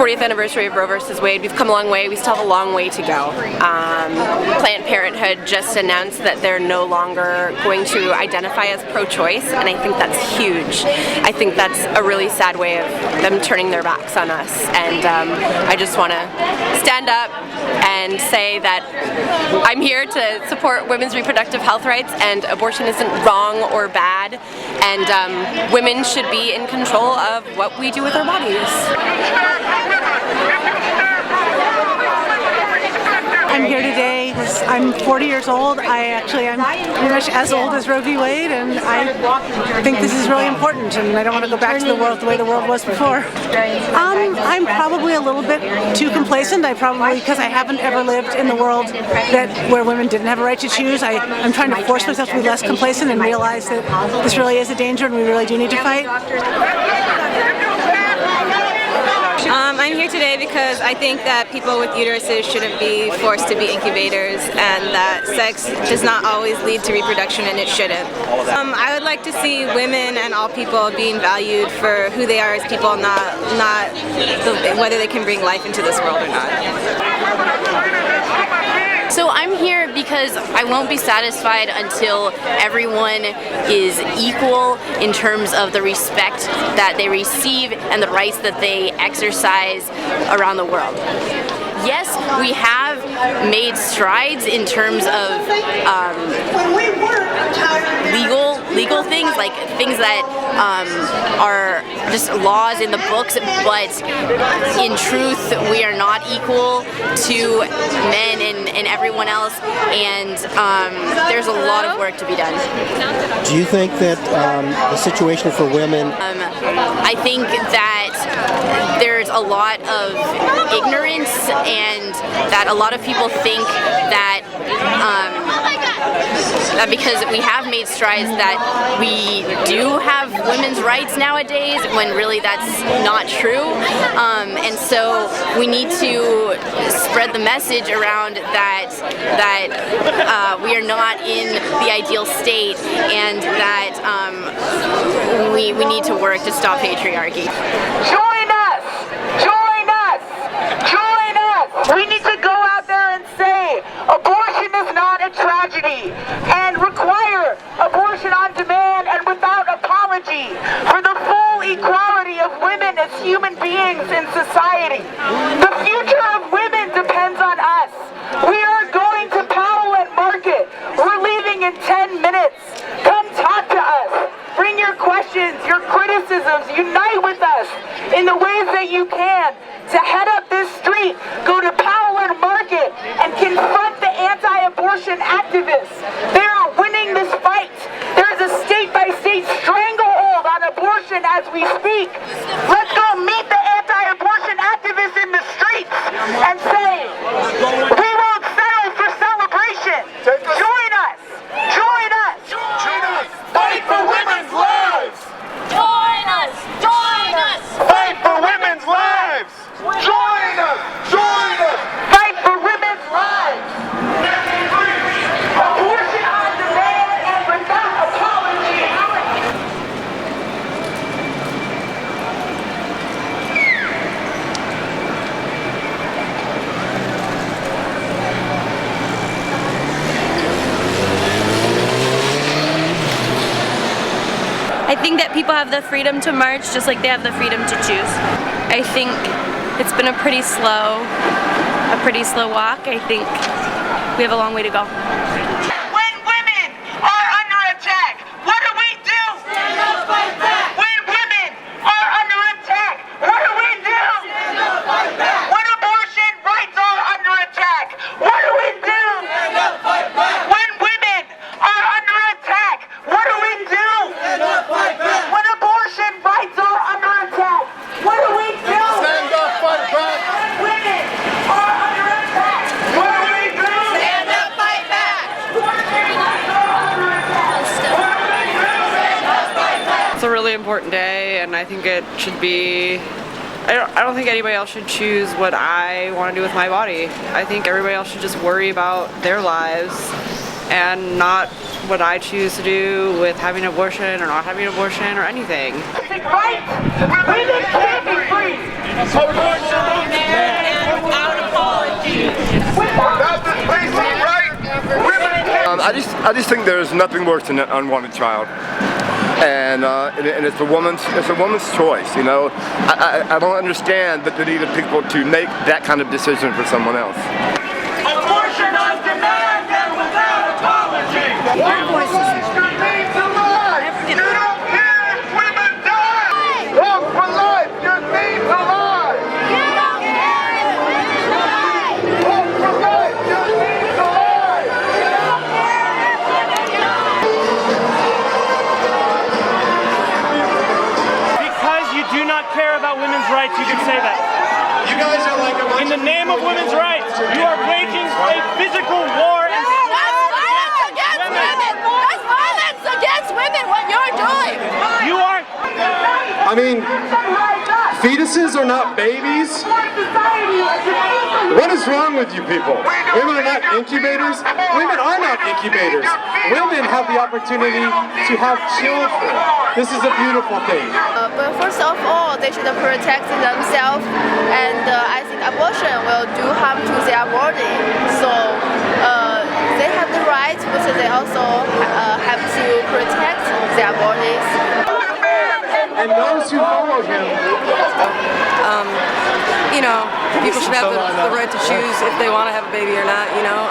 40th anniversary of Roe versus Wade. We've come a long way. We still have a long way to go. Planned Parenthood just announced that they're no longer going to identify as pro-choice, and I think that's huge. I think that's a really sad way of them turning their backs on us, and I just want to stand up and say that I'm here to support women's reproductive health rights, and abortion isn't wrong or bad, and women should be in control of what we do with our bodies. I'm here today. I'm 40 years old. I'm pretty much as old as Roe v. Wade, and I think this is really important, and I don't want to go back to the world the way the world was before. I'm probably a little bit too complacent. Because I haven't ever lived in the world where women didn't have a right to choose. I'm trying to force myself to be less complacent and realize that this really is a danger and we really do need to fight. I'm here today because I think that people with uteruses shouldn't be forced to be incubators, and that sex does not always lead to reproduction, and it shouldn't. I would like to see women and all people being valued for who they are as people, not whether they can bring life into this world or not. So I'm here because I won't be satisfied until everyone is equal in terms of the respect that they receive and the rights that they exercise around the world. Yes, we have made strides in terms of legal things, like things that are just laws in the books, but in truth we are not equal to men and everyone else, and there's a lot of work to be done. Do you think that the situation for women... I think that there's a lot of ignorance, and that a lot of people think that that because we have made strides that we do have women's rights nowadays, when really that's not true. And so we need to spread the message around that we are not in the ideal state, and that we need to work to stop patriarchy. Join us! Join us! Join us! We need to go out there and say abortion is not a tragedy, and require abortion on demand and without apology for the full equality of women as human beings in society. The future of women depends on us. We are going to Powell and Market. We're leaving in 10 minutes. Come talk to us. Bring your questions, your criticisms. Unite with us in the ways that you can to head up this street. Go to Powell and Market and confront the anti-abortion activists. They are winning this fight. There's a state-by-state stranglehold on abortion as we speak. Let's go meet the anti-abortion activists in the streets and say, we won't settle for celebration. Join us. Join us. Join us. Fight for women's lives. Join us. Join us. Fight for women's lives. Join us. Join us. Fight for women's lives. Abortion on demand and without apology. I think that people have the freedom to march just like they have the freedom to choose. I think it's been a pretty slow walk. I think we have a long way to go. When women are under attack, what do we do? Stand up, fight back. When women are under attack, what do we do? Stand up, fight back. When abortion rights are under attack, what do we do? Stand up, fight back. When women are under attack, what do we do? Stand up, fight back. When abortion rights are under attack, what do we do? Stand up, fight back. When women are under attack, what do we do? Stand up, fight back. It's a really important day, and I think it should be... I don't think anybody else should choose what I want to do with my body. I think everybody else should just worry about their lives and not what I choose to do with having an abortion or not having an abortion or anything. Right? Women can't be free. Abortion without apology. Without this basic right, women can't. I just think there's nothing worse than an unwanted child. And it's a woman's choice, you know. I don't understand the need of people to make that kind of decision for someone else. Abortion on demand and without apology. Your voices need to lie. You don't care if women die. Walk for life. You need to lie. You don't care if women die. Walk for life. You need to lie. You don't care if women die. Because you do not care about women's rights, you can say that. You guys are like in the name of women's rights, you are waging a physical war. That's violence against women! That's violence against women, what you're doing! You are... I mean, fetuses are not babies. What is wrong with you people? Women are not incubators. Women are not incubators. Women have the opportunity to have children. This is a beautiful thing. But first of all, they should protect themselves, and I think abortion will do harm to their body. So they have the right, but they also have to protect their bodies. And those who follow him, You know, people should have the right to choose if they want to have a baby or not, you know.